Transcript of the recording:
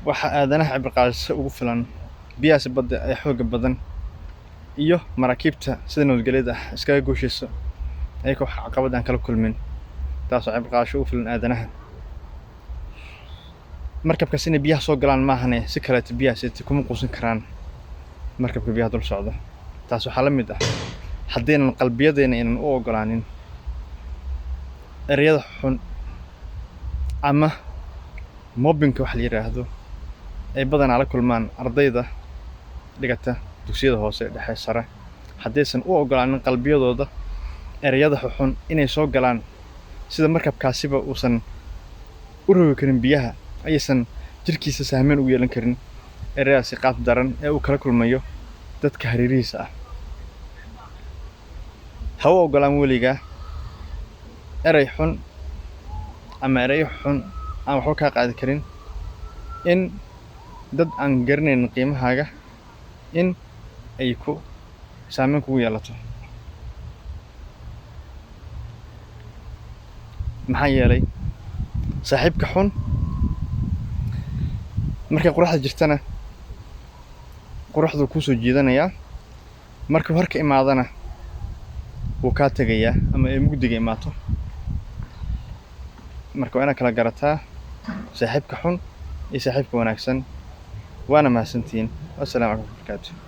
waxa aadanaha cibri qaadasho ugu filan biyahaas badda ee xooga badan iyo maraakiibta sida nabadgelyada ah iskaga gooshayso ayagoo wax caqabad aan kala kulmin taasoo cibri qaadasho ugu filan aadanaha markabkaas inay biyaha soo galaan maahane si kaleeto biyahaas kuma quusan karaan markabka biyaha dul socda taas waxaa la mid ah haddaynan qalbiyadeena aynan u ogolaanin ereyada xun ama mobbingka wax la yidhaahdo ay badanaa la kulmaan ardayda dhigata dugsiyada hoose dhexe sare haddaysan u ogolaanin qalbiyadooda ereyada xun inay soo galaan sida markabkaasiba uusan u rogi karin biyaha aysan jirkiisa saameyn ugu yeelan karin ereyadaasi qaab daran ee uu kala kulmayo dadka hareerihiisa ah ha u ogolaan weligaa erey xun ama ereyo xun aan waxba kaa qaadi karin in dad aan garanaynin qiimahaaga in ay ku saameyn kugu yeelato maxaa yeelay saaxiibka xun markay quruxda jirtana quruxduu kuu soo jiidanayaa markuu harka imaadana wuu kaa tegayaa ama ay mugdiga imaato marka waa inaad kala garataa saaxiibka xun iyo saaxiibka wanaagsan waana mahadsantihiin wassalaamu calaykum warahmatullahi wabarakaatu